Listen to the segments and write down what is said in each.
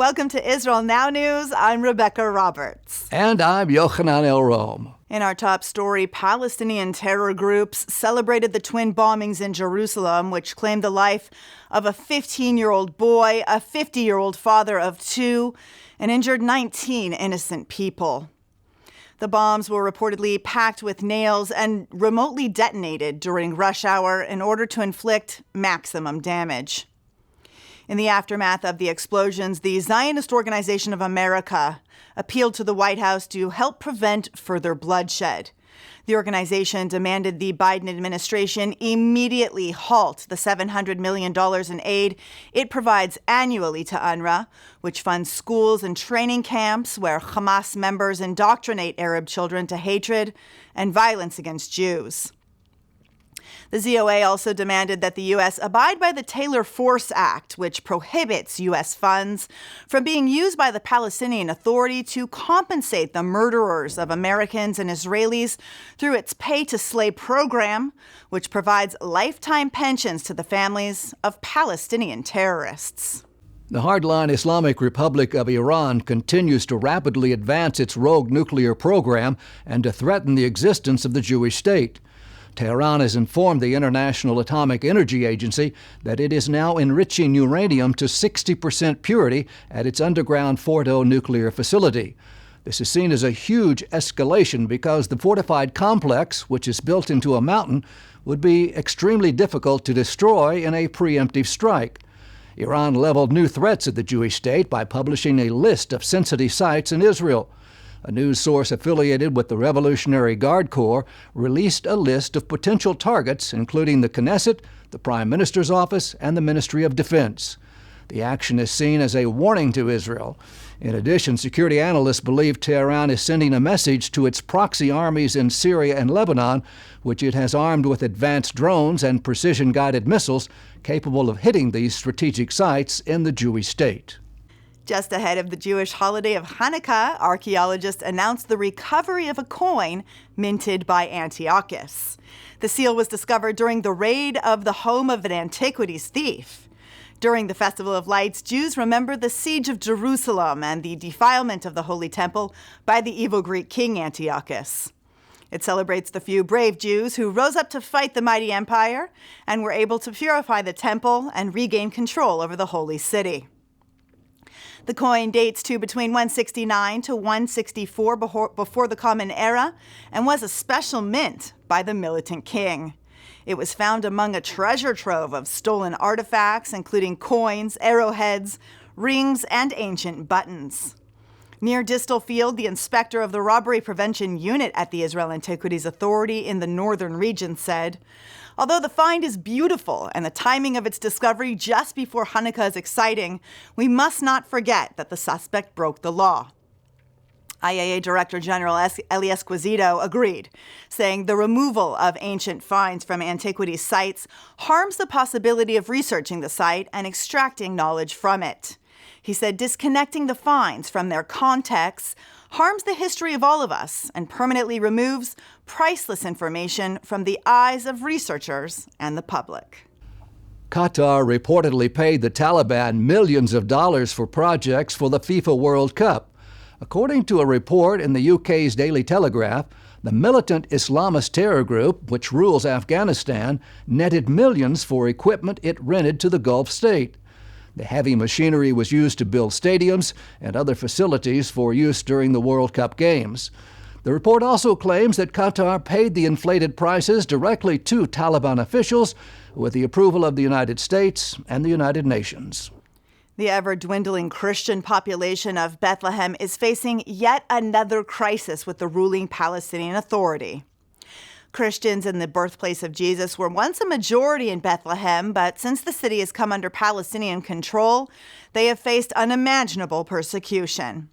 Welcome to Israel Now News. I'm Rebecca Roberts. And I'm Yochanan El Rome. In our top story, Palestinian terror groups celebrated the twin bombings in Jerusalem, which claimed the life of a 15-year-old boy, a 50-year-old father of two, and injured 19 innocent people. The bombs were reportedly packed with nails and remotely detonated during rush hour in order to inflict maximum damage. In the aftermath of the explosions, the Zionist Organization of America appealed to the White House to help prevent further bloodshed. The organization demanded the Biden administration immediately halt the $700 million in aid it provides annually to UNRWA, which funds schools and training camps where Hamas members indoctrinate Arab children to hatred and violence against Jews. The ZOA also demanded that the U.S. abide by the Taylor Force Act, which prohibits U.S. funds from being used by the Palestinian Authority to compensate the murderers of Americans and Israelis through its pay-to-slay program, which provides lifetime pensions to the families of Palestinian terrorists. The hardline Islamic Republic of Iran continues to rapidly advance its rogue nuclear program and to threaten the existence of the Jewish state. Tehran has informed the International Atomic Energy Agency that it is now enriching uranium to 60% purity at its underground Fordo nuclear facility. This is seen as a huge escalation because the fortified complex, which is built into a mountain, would be extremely difficult to destroy in a preemptive strike. Iran leveled new threats at the Jewish state by publishing a list of sensitive sites in Israel. A news source affiliated with the Revolutionary Guard Corps released a list of potential targets, including the Knesset, the Prime Minister's office, and the Ministry of Defense. The action is seen as a warning to Israel. In addition, security analysts believe Tehran is sending a message to its proxy armies in Syria and Lebanon, which it has armed with advanced drones and precision-guided missiles capable of hitting these strategic sites in the Jewish state. Just ahead of the Jewish holiday of Hanukkah, archaeologists announced the recovery of a coin minted by Antiochus. The seal was discovered during the raid of the home of an antiquities thief. During the Festival of Lights, Jews remember the siege of Jerusalem and the defilement of the Holy Temple by the evil Greek king Antiochus. It celebrates the few brave Jews who rose up to fight the mighty empire and were able to purify the temple and regain control over the holy city. The coin dates to between 169 to 164 before the Common Era and was a special mint by the militant king. It was found among a treasure trove of stolen artifacts, including coins, arrowheads, rings, and ancient buttons. Near Distal Field, the inspector of the Robbery Prevention Unit at the Israel Antiquities Authority in the northern region said, "Although the find is beautiful and the timing of its discovery just before Hanukkah is exciting, we must not forget that the suspect broke the law." IAA Director General Eli Esquisito agreed, saying the removal of ancient finds from antiquities sites harms the possibility of researching the site and extracting knowledge from it. He said disconnecting the finds from their context harms the history of all of us and permanently removes priceless information from the eyes of researchers and the public. Qatar reportedly paid the Taliban millions of dollars for projects for the FIFA World Cup. According to a report in the UK's Daily Telegraph, the militant Islamist terror group, which rules Afghanistan, netted millions for equipment it rented to the Gulf state. The heavy machinery was used to build stadiums and other facilities for use during the World Cup games. The report also claims that Qatar paid the inflated prices directly to Taliban officials with the approval of the United States and the United Nations. The ever-dwindling Christian population of Bethlehem is facing yet another crisis with the ruling Palestinian Authority. Christians in the birthplace of Jesus were once a majority in Bethlehem, but since the city has come under Palestinian control, they have faced unimaginable persecution.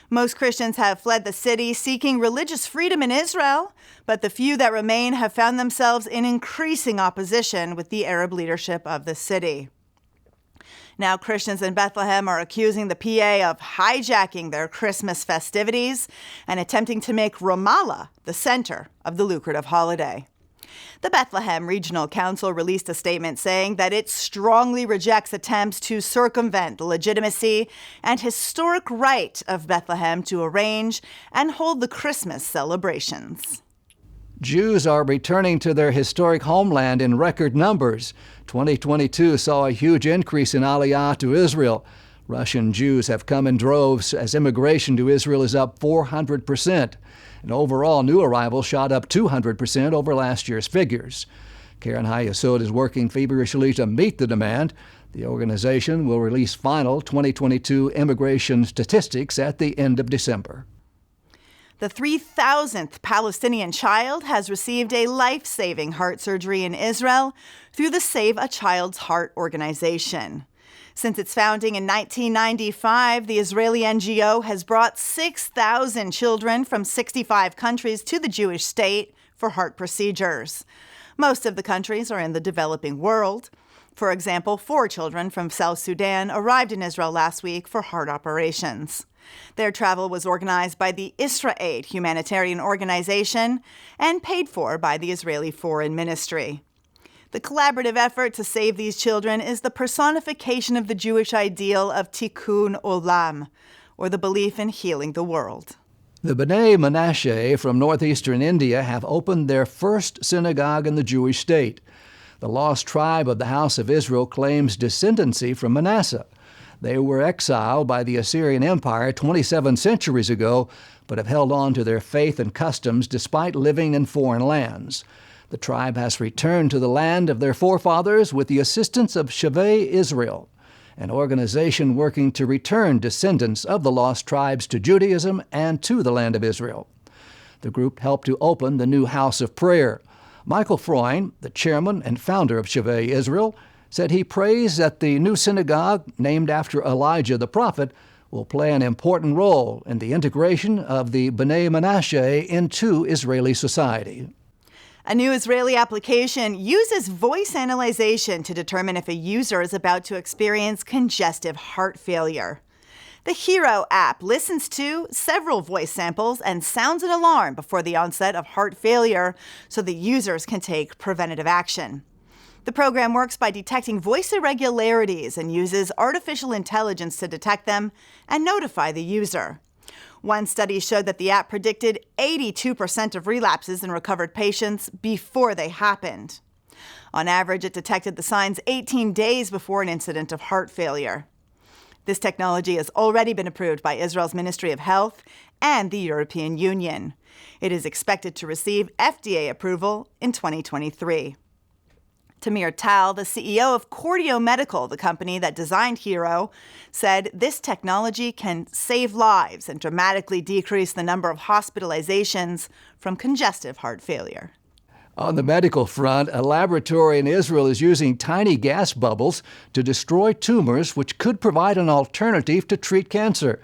Most Christians have fled the city seeking religious freedom in Israel, but the few that remain have found themselves in increasing opposition with the Arab leadership of the city. Now, Christians in Bethlehem are accusing the PA of hijacking their Christmas festivities and attempting to make Ramallah the center of the lucrative holiday. The Bethlehem Regional Council released a statement saying that it strongly rejects attempts to circumvent the legitimacy and historic right of Bethlehem to arrange and hold the Christmas celebrations. Jews are returning to their historic homeland in record numbers. 2022 saw a huge increase in Aliyah to Israel. Russian Jews have come in droves as immigration to Israel is up 400%. And overall, new arrivals shot up 200% over last year's figures. Karen Hayesod is working feverishly to meet the demand. The organization will release final 2022 immigration statistics at the end of December. The 3,000th Palestinian child has received a life-saving heart surgery in Israel through the Save a Child's Heart organization. Since its founding in 1995, the Israeli NGO has brought 6,000 children from 65 countries to the Jewish state for heart procedures. Most of the countries are in the developing world. For example, 4 children from South Sudan arrived in Israel last week for heart operations. Their travel was organized by the IsraAid humanitarian organization and paid for by the Israeli Foreign Ministry. The collaborative effort to save these children is the personification of the Jewish ideal of tikkun olam, or the belief in healing the world. The Bnei Menashe from northeastern India have opened their first synagogue in the Jewish state. The lost tribe of the House of Israel claims descendancy from Manasseh. They were exiled by the Assyrian Empire 27 centuries ago, but have held on to their faith and customs despite living in foreign lands. The tribe has returned to the land of their forefathers with the assistance of Shavei Israel, an organization working to return descendants of the lost tribes to Judaism and to the land of Israel. The group helped to open the new House of Prayer. Michael Freund, the chairman and founder of Shavei Israel, said he prays that the new synagogue, named after Elijah the prophet, will play an important role in the integration of the Bnei Menashe into Israeli society. A new Israeli application uses voice analyzation to determine if a user is about to experience congestive heart failure. The Hero app listens to several voice samples and sounds an alarm before the onset of heart failure so the users can take preventative action. The program works by detecting voice irregularities and uses artificial intelligence to detect them and notify the user. One study showed that the app predicted 82% of relapses in recovered patients before they happened. On average, it detected the signs 18 days before an incident of heart failure. This technology has already been approved by Israel's Ministry of Health and the European Union. It is expected to receive FDA approval in 2023. Tamir Tal, the CEO of Cordio Medical, the company that designed Hero, said this technology can save lives and dramatically decrease the number of hospitalizations from congestive heart failure. On the medical front, a laboratory in Israel is using tiny gas bubbles to destroy tumors, which could provide an alternative to treat cancer.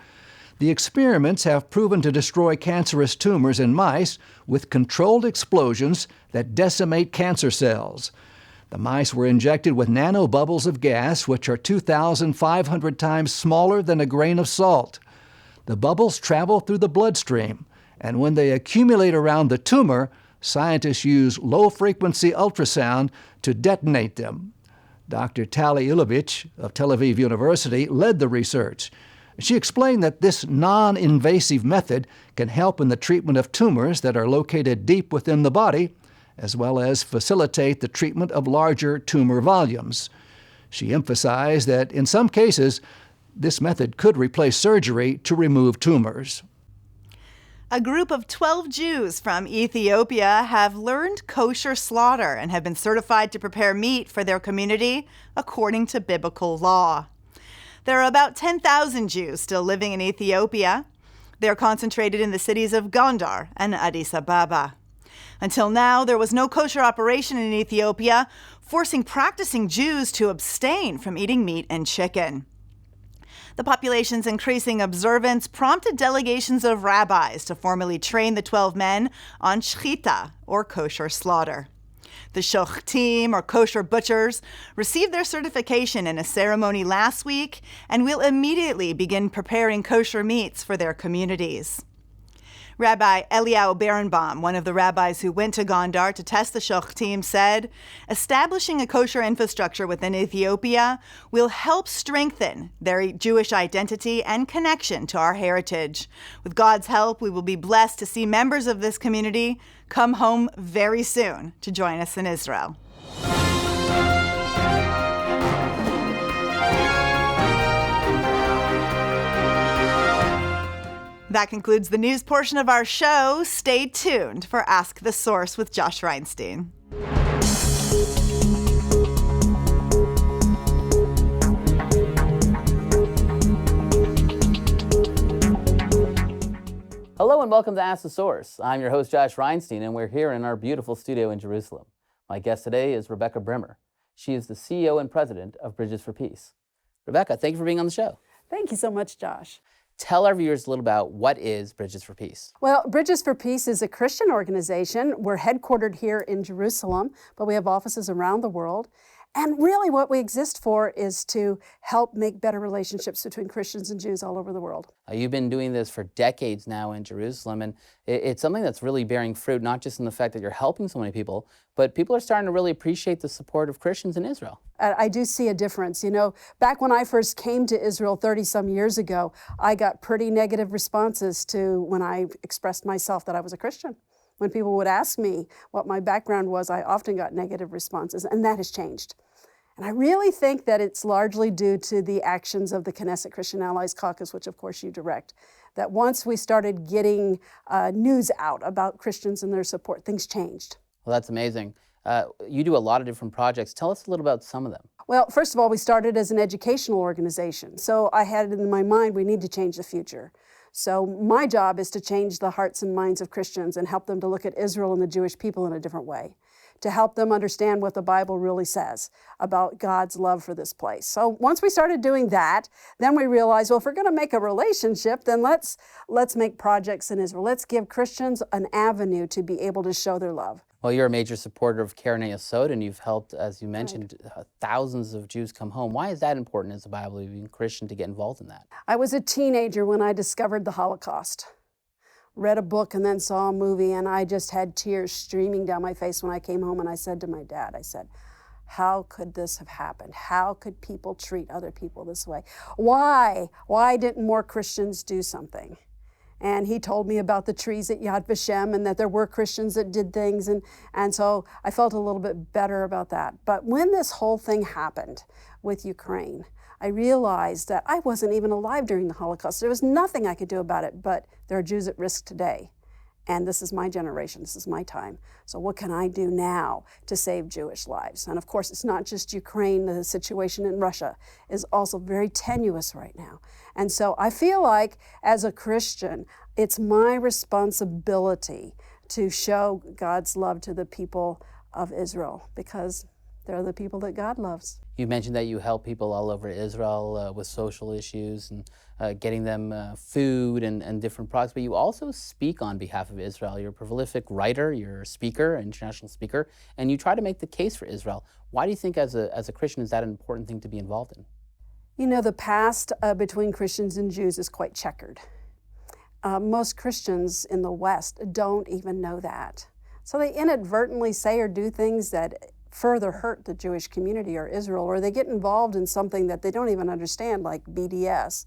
The experiments have proven to destroy cancerous tumors in mice with controlled explosions that decimate cancer cells. The mice were injected with nanobubbles of gas, which are 2,500 times smaller than a grain of salt. The bubbles travel through the bloodstream, and when they accumulate around the tumor, scientists use low-frequency ultrasound to detonate them. Dr. Tali Ilovich of Tel Aviv University led the research. She explained that this non-invasive method can help in the treatment of tumors that are located deep within the body, as well as facilitate the treatment of larger tumor volumes. She emphasized that in some cases, this method could replace surgery to remove tumors. A group of 12 Jews from Ethiopia have learned kosher slaughter and have been certified to prepare meat for their community according to biblical law. There are about 10,000 Jews still living in Ethiopia. They're concentrated in the cities of Gondar and Addis Ababa. Until now, there was no kosher operation in Ethiopia, forcing practicing Jews to abstain from eating meat and chicken. The population's increasing observance prompted delegations of rabbis to formally train the 12 men on shchita, or kosher slaughter. The shochtim, or kosher butchers, received their certification in a ceremony last week and will immediately begin preparing kosher meats for their communities. Rabbi Eliyahu Berenbaum, one of the rabbis who went to Gondar to test the Shochtim, said, establishing a kosher infrastructure within Ethiopia will help strengthen their Jewish identity and connection to our heritage. With God's help, we will be blessed to see members of this community come home very soon to join us in Israel. That concludes the news portion of our show. Stay tuned for Ask the Source with Josh Reinstein. Hello and welcome to Ask the Source. I'm your host, Josh Reinstein, and we're here in our beautiful studio in Jerusalem. My guest today is Rebecca Brimmer. She is the CEO and president of Bridges for Peace. Rebecca, thank you for being on the show. Thank you so much, Josh. Tell our viewers a little about what is Bridges for Peace. Well, Bridges for Peace is a Christian organization. We're headquartered here in Jerusalem, but we have offices around the world. And really what we exist for is to help make better relationships between Christians and Jews all over the world. You've been doing this for decades now in Jerusalem, and it's something that's really bearing fruit, not just in the fact that you're helping so many people, but people are starting to really appreciate the support of Christians in Israel. I do see a difference. You know, back when I first came to Israel 30-some years ago, I got pretty negative responses to when I expressed myself that I was a Christian. When people would ask me what my background was, I often got negative responses, and that has changed. And I really think that it's largely due to the actions of the Knesset Christian Allies Caucus, which of course you direct, that once we started getting news out about Christians and their support, things changed. Well, that's amazing. You do a lot of different projects. Tell us a little about some of them. Well, first of all, we started as an educational organization. So I had it in my mind, we need to change the future. So my job is to change the hearts and minds of Christians and help them to look at Israel and the Jewish people in a different way, to help them understand what the Bible really says about God's love for this place. So once we started doing that, then we realized, well, if we're going to make a relationship, then let's make projects in Israel. Let's give Christians an avenue to be able to show their love. Well, you're a major supporter of Keren Yesod, and you've helped, as you mentioned, thousands of Jews come home. Why is that important as a Bible-believing Christian to get involved in that? I was a teenager when I discovered the Holocaust. Read a book and then saw a movie, and I just had tears streaming down my face when I came home, and I said to my dad, I said, how could this have happened? How could people treat other people this way? Why? Why didn't more Christians do something? And he told me about the trees at Yad Vashem and that there were Christians that did things. And so I felt a little bit better about that. But when this whole thing happened with Ukraine, I realized that I wasn't even alive during the Holocaust. There was nothing I could do about it, but there are Jews at risk today. And this is my generation, this is my time. So what can I do now to save Jewish lives? And of course, it's not just Ukraine, the situation in Russia is also very tenuous right now. And so I feel like as a Christian, it's my responsibility to show God's love to the people of Israel because they're the people that God loves. You mentioned that you help people all over Israel with social issues and getting them food and different products, but you also speak on behalf of Israel. You're a prolific writer, you're a speaker, an international speaker, and you try to make the case for Israel. Why do you think as a Christian is that an important thing to be involved in? You know, the past between Christians and Jews is quite checkered. Most Christians in the West don't even know that. So they inadvertently say or do things that further hurt the Jewish community or Israel, or they get involved in something that they don't even understand, like BDS.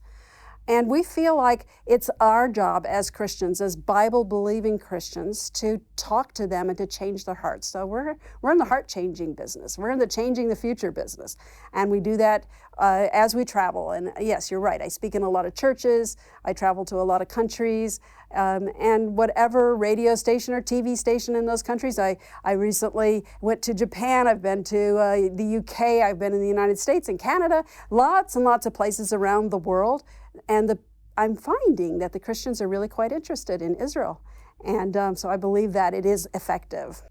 And we feel like it's our job as Christians, as Bible-believing Christians, to talk to them and to change their hearts. So we're in the heart-changing business. We're in the changing the future business. And we do that as we travel. And yes, you're right. I speak in a lot of churches. I travel to a lot of countries. And whatever radio station or TV station in those countries. I recently went to Japan. I've been to the UK. I've been in the United States and Canada. Lots and lots of places around the world. And I'm finding that the Christians are really quite interested in Israel. And so I believe that it is effective.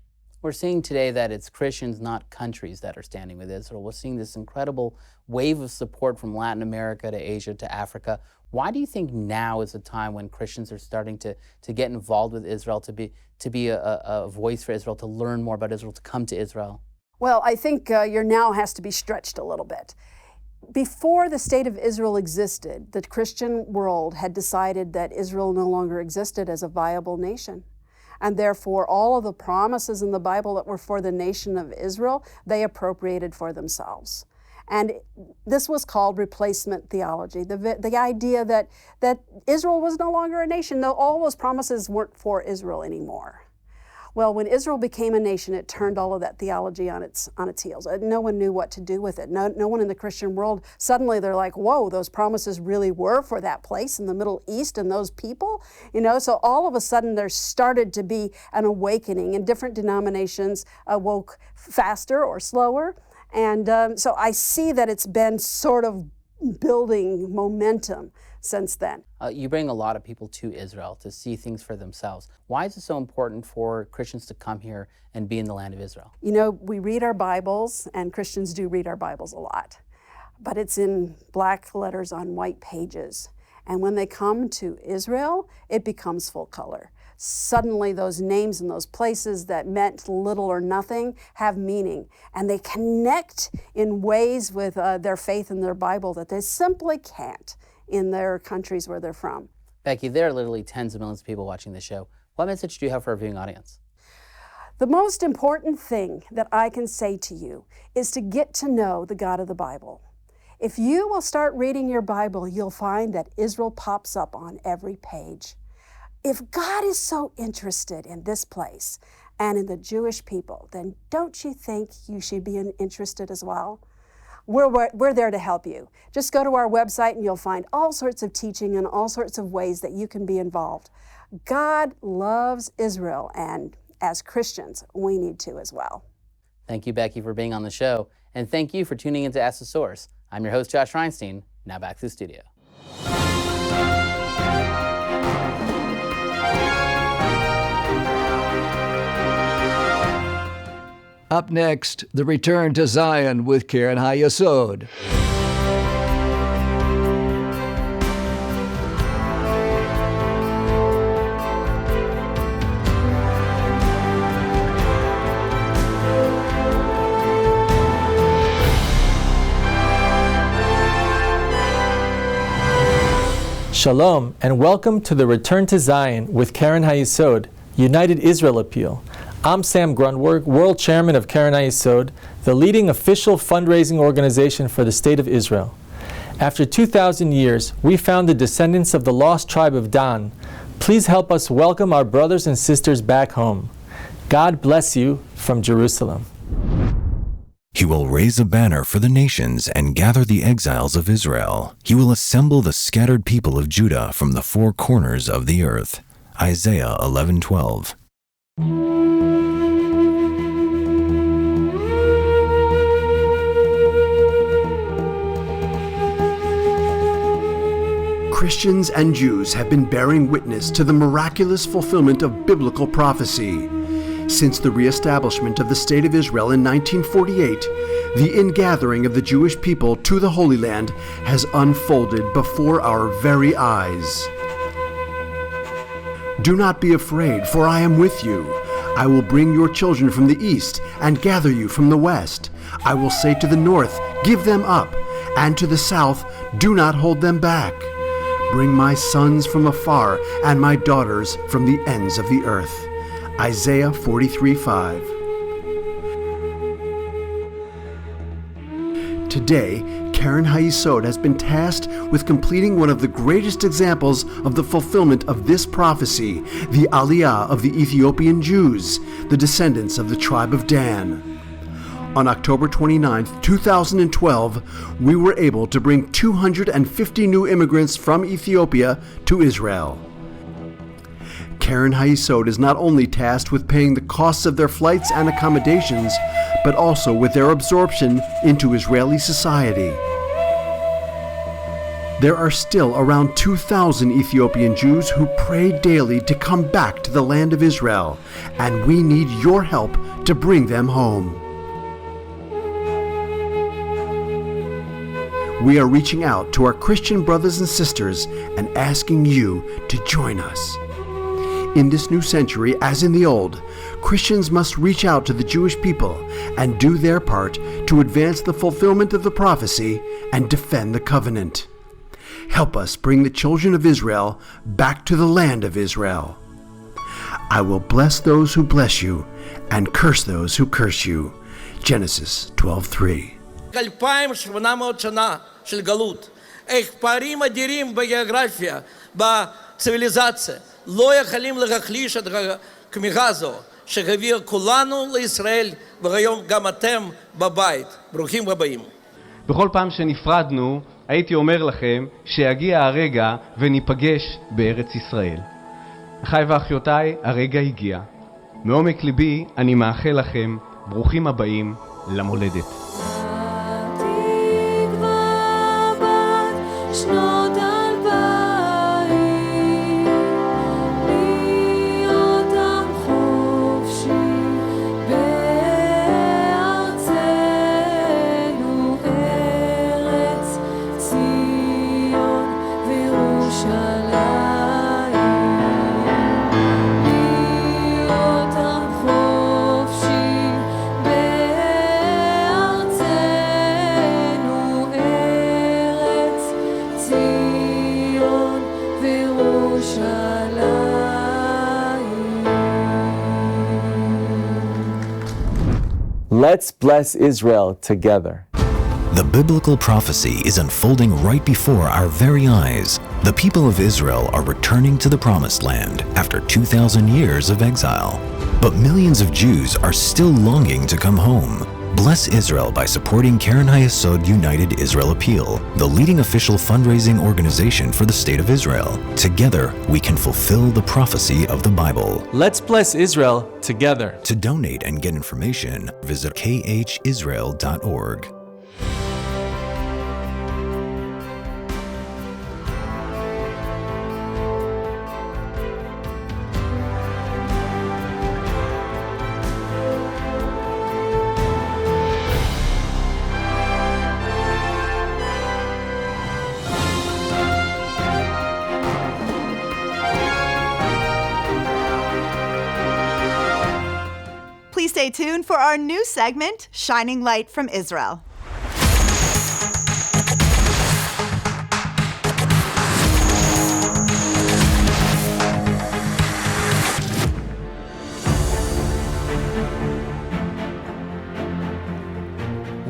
We're seeing today that it's Christians, not countries, that are standing with Israel. We're seeing this incredible wave of support from Latin America to Asia to Africa. Why do you think now is a time when Christians are starting to get involved with Israel, to be a voice for Israel, to learn more about Israel, to come to Israel? Well, I think your now has to be stretched a little bit. Before the state of Israel existed, the Christian world had decided that Israel no longer existed as a viable nation. And therefore, all of the promises in the Bible that were for the nation of Israel, they appropriated for themselves. And this was called replacement theology, the idea that Israel was no longer a nation, though all those promises weren't for Israel anymore. Well, when Israel became a nation, it turned all of that theology on its heels. No one knew what to do with it. No one in the Christian world, suddenly they're like, whoa, those promises really were for that place in the Middle East and those people? So all of a sudden there started to be an awakening, and different denominations awoke faster or slower. And so I see that it's been sort of building momentum since then. You bring a lot of people to Israel to see things for themselves. Why is it so important for Christians to come here and be in the land of Israel? We read our Bibles, and Christians do read our Bibles a lot, but it's in black letters on white pages. And when they come to Israel, it becomes full color. Suddenly those names and those places that meant little or nothing have meaning, and they connect in ways with their faith in their Bible that they simply can't in their countries where they're from. Becky, there are literally tens of millions of people watching this show. What message do you have for our viewing audience? The most important thing that I can say to you is to get to know the God of the Bible. If you will start reading your Bible, you'll find that Israel pops up on every page. If God is so interested in this place and in the Jewish people, then don't you think you should be interested as well? We're there to help you. Just go to our website and you'll find all sorts of teaching and all sorts of ways that you can be involved. God loves Israel, and as Christians, we need to as well. Thank you, Becky, for being on the show, and thank you for tuning in to Ask the Source. I'm your host, Josh Reinstein. Now back to the studio. Up next, the return to Zion with Karen Hayesod. Shalom, and welcome to the Return to Zion with Karen Hayesod, United Israel Appeal. I'm Sam Grunberg, World Chairman of Karen Hayesod, the leading official fundraising organization for the State of Israel. After 2,000 years, we found the descendants of the lost tribe of Dan. Please help us welcome our brothers and sisters back home. God bless you from Jerusalem. He will raise a banner for the nations and gather the exiles of Israel. He will assemble the scattered people of Judah from the four corners of the earth. Isaiah 11:12. Christians and Jews have been bearing witness to the miraculous fulfillment of biblical prophecy. Since the reestablishment of the State of Israel in 1948, the ingathering of the Jewish people to the Holy Land has unfolded before our very eyes. Do not be afraid, for I am with you. I will bring your children from the east and gather you from the west. I will say to the north, give them up, and to the south, do not hold them back. Bring my sons from afar and my daughters from the ends of the earth. Isaiah 43:5. Today, Karen Hayesod has been tasked with completing one of the greatest examples of the fulfillment of this prophecy, the Aliyah of the Ethiopian Jews, the descendants of the tribe of Dan. On October 29, 2012, we were able to bring 250 new immigrants from Ethiopia to Israel. Karen Hayesod is not only tasked with paying the costs of their flights and accommodations, but also with their absorption into Israeli society. There are still around 2,000 Ethiopian Jews who pray daily to come back to the land of Israel, and we need your help to bring them home. We are reaching out to our Christian brothers and sisters and asking you to join us. In this new century, as in the old, Christians must reach out to the Jewish people and do their part to advance the fulfillment of the prophecy and defend the covenant. Help us bring the children of Israel back to the land of Israel. I will bless those who bless you and curse those who curse you. Genesis 12:3. 2,800 שנה של גלות. איך פערים אדירים בגיאוגרפיה, בציוויליזציה, לא יכולים להחליש את הכמיהה הזו, שהביאה כולנו לישראל, והיום גם אתם בבית. ברוכים הבאים. בכל פעם שנפרדנו, הייתי אומר לכם שיגיע הרגע וניפגש בארץ ישראל. אחיי ואחיותיי, הרגע הגיע. מעומק ליבי אני מאחל לכם ברוכים הבאים למולדת. Let's bless Israel together. The biblical prophecy is unfolding right before our very eyes. The people of Israel are returning to the Promised Land after 2,000 years of exile. But millions of Jews are still longing to come home. Bless Israel by supporting Keren HaYesod United Israel Appeal, the leading official fundraising organization for the State of Israel. Together, we can fulfill the prophecy of the Bible. Let's bless Israel together. To donate and get information, visit khisrael.org. Please stay tuned for our new segment, Shining Light from Israel.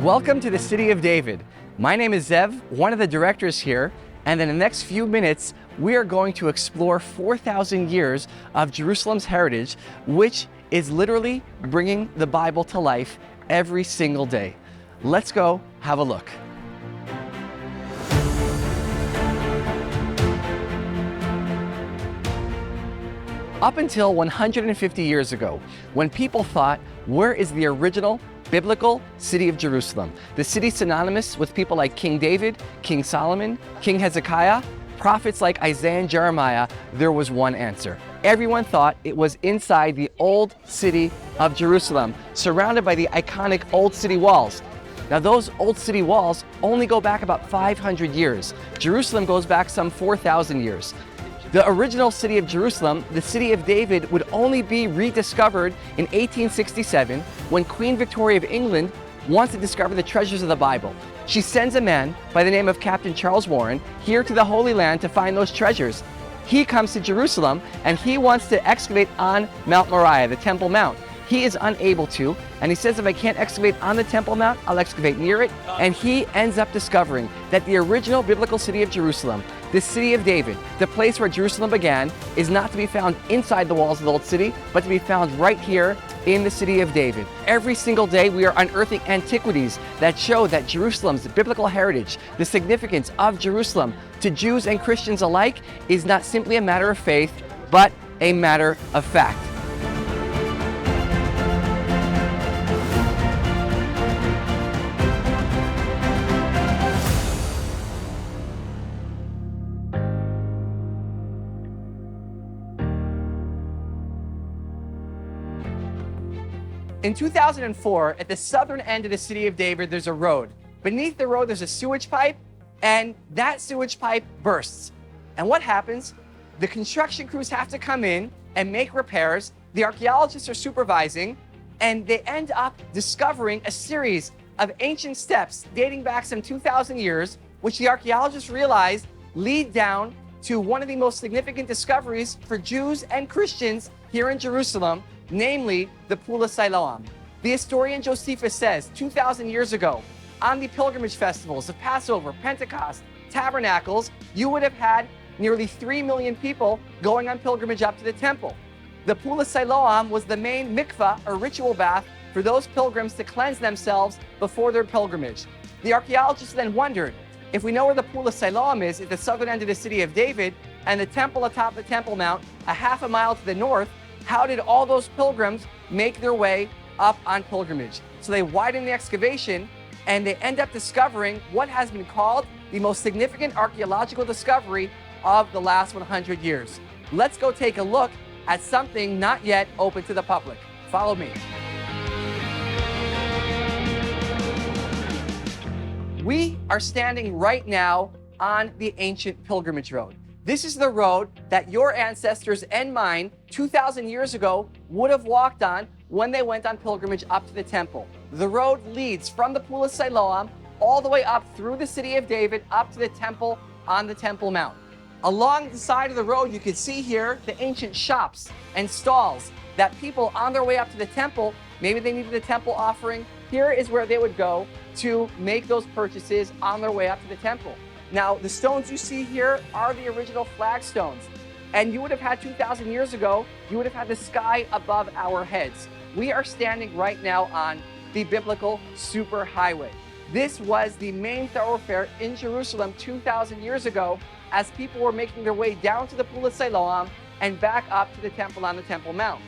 Welcome to the City of David. My name is Zev, one of the directors here, and in the next few minutes, we are going to explore 4,000 years of Jerusalem's heritage, which is literally bringing the Bible to life every single day. Let's go have a look. Up until 150 years ago, when people thought, where is the original biblical city of Jerusalem? The city synonymous with people like King David, King Solomon, King Hezekiah, prophets like Isaiah and Jeremiah, there was one answer. Everyone thought it was inside the old city of Jerusalem, surrounded by the iconic old city walls. Now those old city walls only go back about 500 years. Jerusalem goes back some 4,000 years. The original city of Jerusalem, the city of David, would only be rediscovered in 1867 when Queen Victoria of England wants to discover the treasures of the Bible. She sends a man by the name of Captain Charles Warren here to the Holy Land to find those treasures. He comes to Jerusalem and he wants to excavate on Mount Moriah, the Temple Mount. He is unable to, and he says, if I can't excavate on the Temple Mount, I'll excavate near it. And he ends up discovering that the original biblical city of Jerusalem, the city of David, the place where Jerusalem began, is not to be found inside the walls of the old city, but to be found right here in the city of David. Every single day we are unearthing antiquities that show that Jerusalem's biblical heritage, the significance of Jerusalem to Jews and Christians alike, is not simply a matter of faith, but a matter of fact. In 2004, at the southern end of the city of David, there's a road. Beneath the road, there's a sewage pipe, and that sewage pipe bursts. And what happens? The construction crews have to come in and make repairs. The archaeologists are supervising, and they end up discovering a series of ancient steps dating back some 2,000 years, which the archaeologists realize lead down to one of the most significant discoveries for Jews and Christians here in Jerusalem, namely the Pool of Siloam. The historian Josephus says 2,000 years ago, on the pilgrimage festivals of Passover, Pentecost, Tabernacles, you would have had nearly 3 million people going on pilgrimage up to the temple. The Pool of Siloam was the main mikvah, or ritual bath, for those pilgrims to cleanse themselves before their pilgrimage. The archaeologists then wondered, if we know where the Pool of Siloam is at the southern end of the city of David, and the temple atop the Temple Mount a half a mile to the north, how did all those pilgrims make their way up on pilgrimage? So they widen the excavation, and they end up discovering what has been called the most significant archaeological discovery of the last 100 years. Let's go take a look at something not yet open to the public. Follow me. We are standing right now on the ancient pilgrimage road. This is the road that your ancestors and mine 2,000 years ago would have walked on when they went on pilgrimage up to the temple. The road leads from the Pool of Siloam all the way up through the city of David up to the temple on the Temple Mount. Along the side of the road, you can see here the ancient shops and stalls that people on their way up to the temple, maybe they needed a temple offering, here is where they would go to make those purchases on their way up to the temple. Now, the stones you see here are the original flagstones. And you would have had 2,000 years ago, you would have had the sky above our heads. We are standing right now on the biblical superhighway. This was the main thoroughfare in Jerusalem 2,000 years ago as people were making their way down to the Pool of Siloam and back up to the temple on the Temple Mount.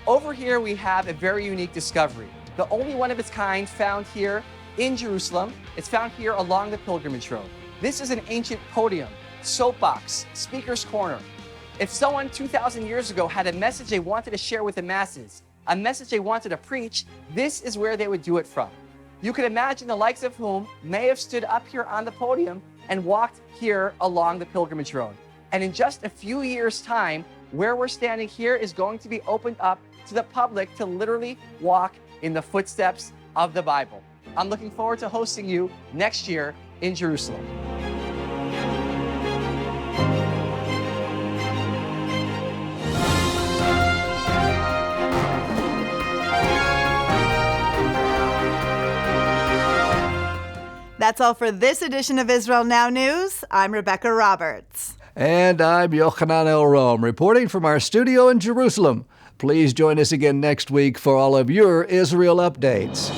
Over here we have a very unique discovery, the only one of its kind found here in Jerusalem. It's found here along the pilgrimage road. This is an ancient podium, soapbox, speaker's corner. If someone 2,000 years ago had a message they wanted to share with the masses, a message they wanted to preach, this is where they would do it from. You can imagine the likes of whom may have stood up here on the podium and walked here along the pilgrimage road. And in just a few years' time, where we're standing here is going to be opened up to the public to literally walk in the footsteps of the Bible. I'm looking forward to hosting you next year in Jerusalem. That's all for this edition of Israel Now News. I'm Rebecca Roberts. And I'm Yochanan El Rome, reporting from our studio in Jerusalem. Please join us again next week for all of your Israel updates.